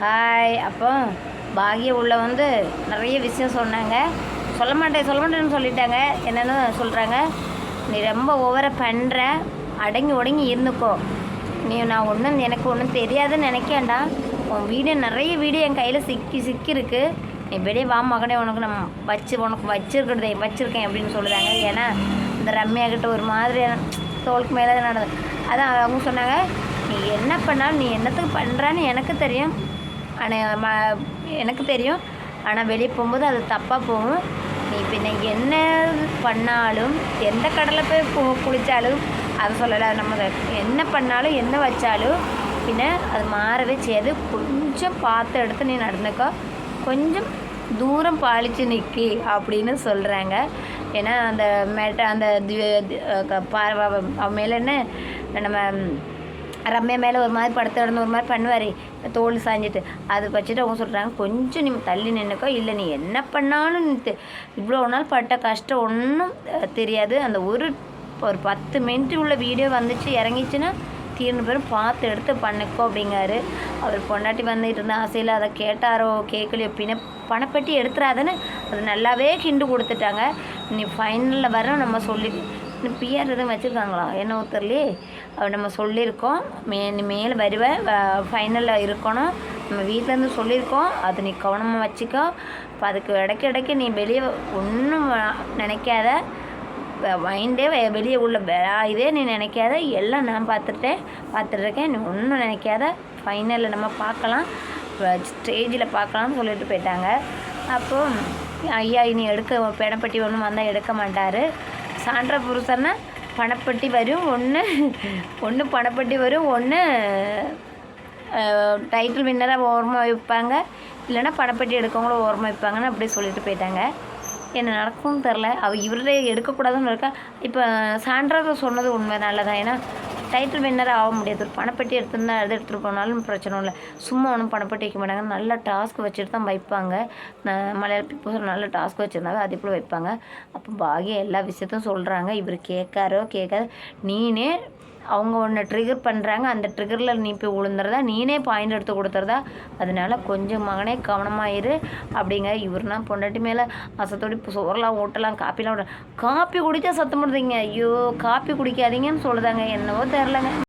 Hi. அப்போ பாக்ய உள்ள வந்து நிறைய விஷயம் சொன்னாங்க. சொல்ல மாட்டேன்னு சொல்லிட்டாங்க. என்னென்னு சொல்கிறாங்க, நீ ரொம்ப ஓவராக பண்ணுற, அடங்கி ஒடங்கி இருந்துக்கோ. நான் எனக்கு ஒன்றும் தெரியாதுன்னு நினைக்கேன்டா. உன் நிறைய வீடியோ என் கையில் சிக்கியிருக்கு. நீ வெளியே வா மகனே, உனக்கு வச்சுருக்கேன் அப்படின்னு சொல்லுறாங்க. ஏன்னா இந்த ரம்யாக்கிட்ட ஒரு மாதிரியான தோளுக்கு மேலே நடந்தது. அதான் அவங்க சொன்னாங்க, நீ என்ன பண்ணாலும் நீ என்னத்துக்கு பண்ணுறான்னு எனக்கு தெரியும். ஆனால் வெளியே போகும்போது அது தப்பாக போகும். நீ பின்ன என்ன பண்ணாலும், எந்த கடலை போய் குளித்தாலும் அதை சொல்லலை. நம்ம என்ன பண்ணாலும் என்ன வச்சாலும் பின்ன அது மாறவே செய்யாது. கொஞ்சம் பார்த்து எடுத்து நீ நடந்துக்கோ, கொஞ்சம் தூரம் பாலிச்சு நிற்கி அப்படின்னு சொல்கிறாங்க. ஏன்னா அந்த அவன் மேலே என்ன நம்ம ரம்யா மேலே ஒரு மாதிரி படுத்து கிடந்து ஒரு மாதிரி பண்ணுவார், தோல் சாஞ்சிட்டு. அது வச்சுட்டு அவங்க சொல்கிறாங்க, கொஞ்சம் நீ தள்ளி நின்றுக்கோ. இல்லை நீ என்ன பண்ணாலும் இவ்வளோ நாள் பட்ட கஷ்டம் ஒன்றும் தெரியாது. அந்த ஒரு 10 மினிட் உள்ள வீடியோ வந்துச்சு இறங்கிச்சுன்னா தீர்ந்து பேரும் பார்த்து எடுத்து பண்ணிக்கோ அப்படிங்காரு. அவர் பொண்டாட்டி வந்துட்டு இருந்த ஆசையில் அதை கேட்டாரோ கேட்கலையோ, பின்ன பணப்பட்டி எடுத்துறாதுன்னு அது நல்லாவே கிண்டு கொடுத்துட்டாங்க. நீ ஃபைனலில் வர நம்ம சொல்லி இன்னும் பிஆர் எதுவும் வச்சுருக்காங்களா என்ன ஒருத்தர்லேயே நம்ம சொல்லியிருக்கோம். நீ மேலே வருவேன், ஃபைனலில் இருக்கணும், நம்ம வீட்டிலேருந்து சொல்லியிருக்கோம். அது நீ கவனமாக வச்சுக்கோ. இப்போ அதுக்கு இடைக்க நீ வெளியே ஒன்றும் நினைக்காத, மைண்டே வெளியே உள்ள இதே நீ நினைக்காத. எல்லாம் நான் பார்த்துட்ருக்கேன். நீ ஒன்றும் நினைக்காத. ஃபைனலில் நம்ம பார்க்கலாம், ஸ்டேஜில் பார்க்கலாம்னு சொல்லிட்டு போயிட்டாங்க. அப்போது ஐயா இனி பணப்பட்டி ஒன்றும் வந்தால் எடுக்க மாட்டார். சான்றா புருஷன்னா பணப்பட்டி வரும், ஒன்று பணப்பட்டி வரும், ஒன்று டைட்டில் வின்னராக ஓரமாக வைப்பாங்க, இல்லைன்னா பணப்பட்டி எடுக்கவங்களும் ஓரமாக வைப்பாங்கன்னு அப்படியே சொல்லிட்டு போயிட்டாங்க. என்ன நடக்கும்னு தெரில. இவரே எடுக்கக்கூடாதுன்னு இருக்கா. இப்போ சான்றாக சொன்னது உண்மை நல்லதான். ஏன்னா டைட்டில் வின்னராக ஆக முடியாது. ஒரு பணப்பட்டி எடுத்துகிட்டு போனாலும் பிரச்சனை இல்லை. சும்மா ஒன்றும் பணப்பட்டி வைக்க மாட்டாங்க. நல்ல டாஸ்க் வச்சுட்டு தான் வைப்பாங்க. மலையாள பிக் நல்ல டாஸ்க் வச்சுருந்தாங்க, அதே போல் வைப்பாங்க. அப்போ பாகிய எல்லா விஷயத்தையும் சொல்கிறாங்க. இவர் கேட்காது. நீனே அவங்க ஒன்று ட்ரிகர் பண்ணுறாங்க, அந்த ட்ரிகரில் நீ போய் விழுந்துறதா, நீனே பாயிண்ட் எடுத்து கொடுத்துறதா. அதனால கொஞ்சம் மகனே கவனமாயிரு அப்படிங்க. இவருனா பொண்டாட்டி மேலே அசத்தோடி சோறெல்லாம் ஓட்டலாம், காப்பி குடித்தா சத்தம் போடுறீங்க. ஐயோ காப்பி குடிக்காதீங்கன்னு சொல்லுதாங்க. என்னவோ தெரிலங்க.